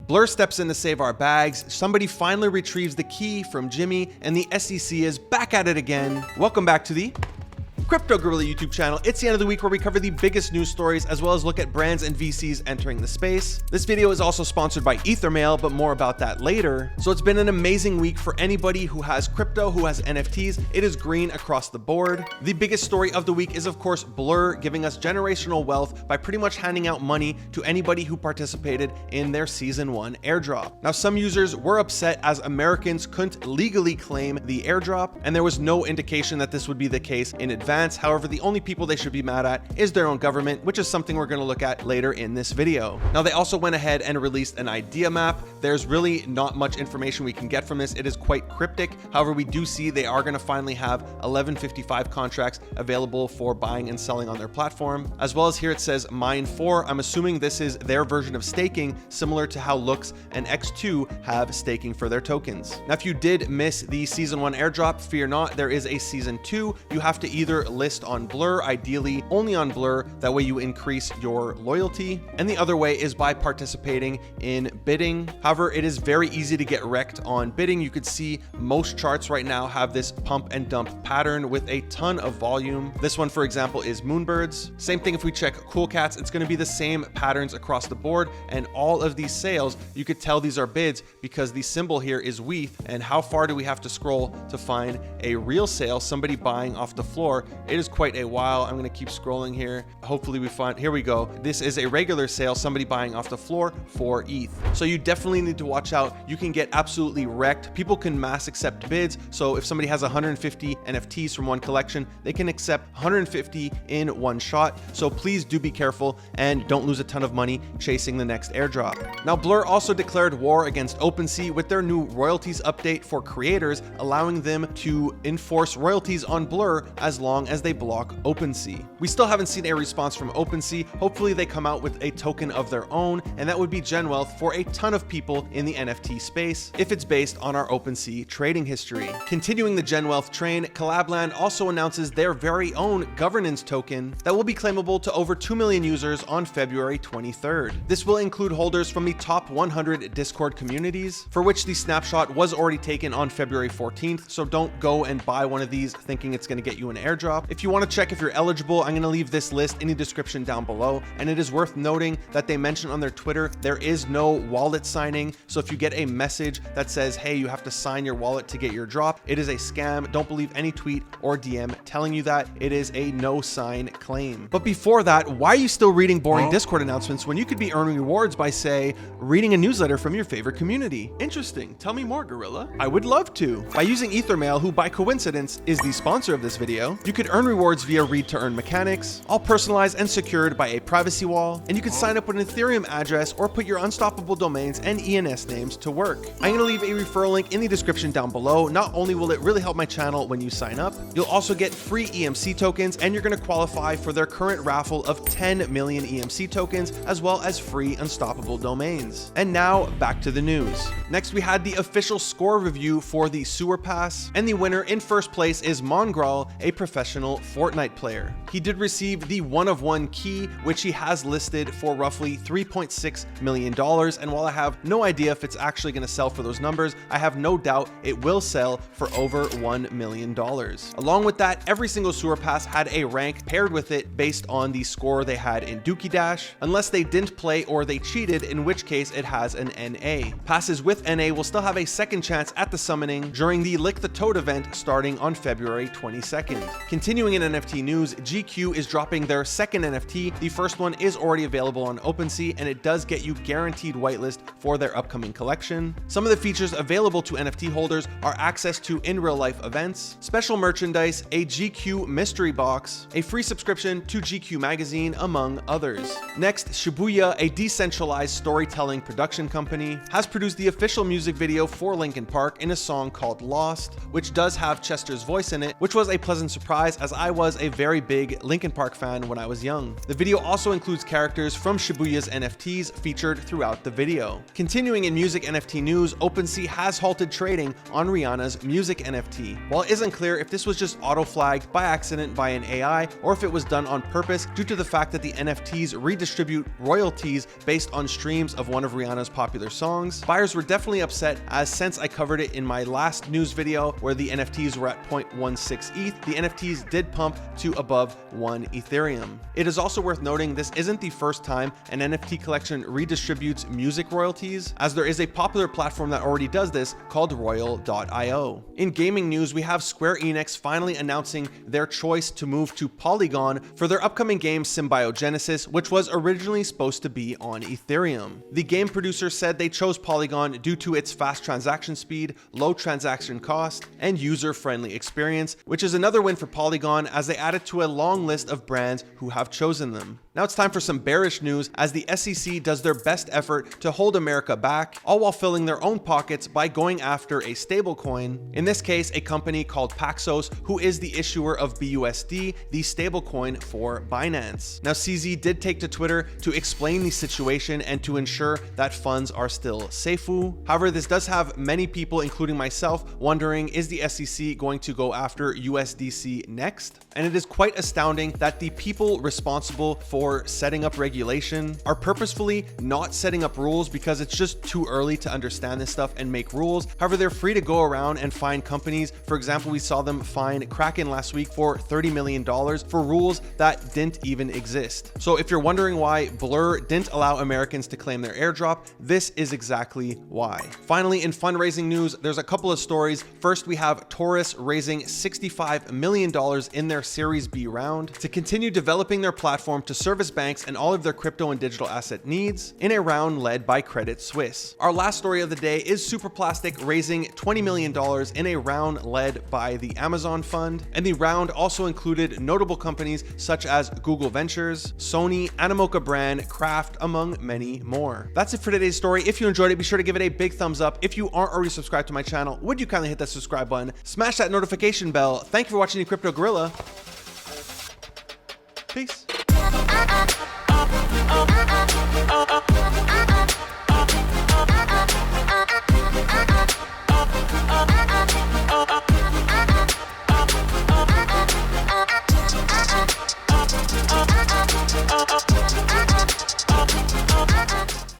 Blur steps in to save our bags, somebody finally retrieves the key from Jimmy, and the SEC is back at it again. Welcome back to the Crypto Gorilla YouTube channel. It's the end of the week where we cover the biggest news stories as well as look at brands and VCs entering the space. This video is also sponsored by Ethermail, but more about that later. So it's been an amazing week for anybody who has crypto, who has NFTs. It is green across the board. The biggest story of the week is of course Blur giving us generational wealth by pretty much handing out money to anybody who participated in their season 1 airdrop. Now some users were upset as Americans couldn't legally claim the airdrop, and there was no indication that this would be the case in advance. However, the only people they should be mad at is their own government, which is something we're going to look at later in this video. Now, they also went ahead and released an idea map. There's really not much information we can get from this. It is quite cryptic. However, we do see they are going to finally have 1155 contracts available for buying and selling on their platform. As well as here it says Mine 4. I'm assuming this is their version of staking, similar to how Looks and X2 have staking for their tokens. Now, if you did miss the season 1 airdrop, fear not, there is a season 2. You have to either list on Blur, ideally only on Blur, that way you increase your loyalty, and the other way is by participating in bidding. However, it is very easy to get wrecked on bidding. You could see most charts right now have this pump and dump pattern with a ton of volume. This one, for example, is Moonbirds. Same thing if we check Cool Cats, it's going to be the same patterns across the board, and all of these sales, you could tell these are bids because the symbol here is WETH, and how far do we have to scroll to find a real sale, somebody buying off the floor? It is quite a while. I'm going to keep scrolling here. Hopefully we find, here we go. This is a regular sale, somebody buying off the floor for ETH. So you definitely need to watch out. You can get absolutely wrecked. People can mass accept bids. So if somebody has 150 NFTs from one collection, they can accept 150 in one shot. So please do be careful and don't lose a ton of money chasing the next airdrop. Now, Blur also declared war against OpenSea with their new royalties update for creators, allowing them to enforce royalties on Blur as long as they block OpenSea. We still haven't seen a response from OpenSea. Hopefully they come out with a token of their own, and that would be gen wealth for a ton of people in the NFT space if it's based on our OpenSea trading history. Continuing the gen wealth train, Collab Land also announces their very own governance token that will be claimable to over 2 million users on February 23rd. This will include holders from the top 100 Discord communities, for which the snapshot was already taken on February 14th, so don't go and buy one of these thinking it's going to get you an airdrop. If you want to check if you're eligible, I'm going to leave this list in the description down below, and it is worth noting that they mentioned on their Twitter there is no wallet signing, so if you get a message that says, hey, you have to sign your wallet to get your drop, it is a scam. Don't believe any tweet or DM telling you that. It is a no sign claim. But before that, why are you still reading boring Discord announcements when you could be earning rewards by, say, reading a newsletter from your favorite community? Interesting. Tell me more, Gorilla. I would love to. By using Ethermail, who by coincidence is the sponsor of this video, you could earn rewards via read-to-earn mechanics, all personalized and secured by a privacy wall, and you can sign up with an Ethereum address or put your unstoppable domains and ENS names to work. I'm going to leave a referral link in the description down below. Not only will it really help my channel when you sign up, you'll also get free EMC tokens, and you're going to qualify for their current raffle of 10 million EMC tokens, as well as free unstoppable domains. And now back to the news. Next, we had the official score review for the Sewer Pass, and the winner in first place is Mongrel, a professional Fortnite player. He did receive the 1-of-1 key, which he has listed for roughly $3.6 million. And while I have no idea if it's actually going to sell for those numbers, I have no doubt it will sell for over $1 million. Along with that, every single Sewer Pass had a rank paired with it based on the score they had in Dookie Dash, unless they didn't play or they cheated, in which case it has an NA. Passes with NA will still have a second chance at the summoning during the Lick the Toad event starting on February 22nd. Continuing in NFT news, GQ is dropping their second NFT. The first one is already available on OpenSea, and it does get you guaranteed whitelist for their upcoming collection. Some of the features available to NFT holders are access to in real life events, special merchandise, a GQ mystery box, a free subscription to GQ magazine, among others. Next, Shibuya, a decentralized storytelling production company, has produced the official music video for Linkin Park in a song called Lost, which does have Chester's voice in it, which was a pleasant surprise as I was a very big Linkin Park fan when I was young. The video also includes characters from Shibuya's NFTs featured throughout the video. Continuing in music NFT news, OpenSea has halted trading on Rihanna's music NFT. While it isn't clear if this was just auto-flagged by accident by an AI or if it was done on purpose due to the fact that the NFTs redistribute royalties based on streams of one of Rihanna's popular songs, buyers were definitely upset, as since I covered it in my last news video where the NFTs were at 0.16 ETH, the NFTs did pump to above 1 Ethereum. It is also worth noting this isn't the first time an NFT collection redistributes music royalties, as there is a popular platform that already does this called Royal.io. In gaming news, we have Square Enix finally announcing their choice to move to Polygon for their upcoming game Symbiogenesis, which was originally supposed to be on Ethereum. The game producer said they chose Polygon due to its fast transaction speed, low transaction cost, and user-friendly experience, which is another win for Polygon as they added to a long list of brands who have chosen them. Now it's time for some bearish news as the SEC does their best effort to hold America back, all while filling their own pockets by going after a stablecoin, in this case a company called Paxos, who is the issuer of BUSD, the stablecoin for Binance. Now CZ did take to Twitter to explain the situation and to ensure that funds are still seifu. However, this does have many people, including myself, wondering, is the SEC going to go after USDC next? And it is quite astounding that the people responsible for setting up regulation are purposefully not setting up rules because it's just too early to understand this stuff and make rules. However, they're free to go around and fine companies. For example, we saw them fine Kraken last week for $30 million for rules that didn't even exist. So if you're wondering why Blur didn't allow Americans to claim their airdrop, this is exactly why. Finally, in fundraising news, there's a couple of stories. First, we have Taurus raising $65 million in their Series B round to continue developing their platform to service banks and all of their crypto and digital asset needs in a round led by Credit Suisse. Our last story of the day is Superplastic raising $20 million in a round led by the Amazon Fund, and the round also included notable companies such as Google Ventures, Sony, Animoca Brand, Kraft, among many more. That's it for today's story. If you enjoyed it, be sure to give it a big thumbs up. If you aren't already subscribed to my channel, would you kindly hit that subscribe button, smash that notification bell. Thank you for watching the Crypto Gorilla. Peace.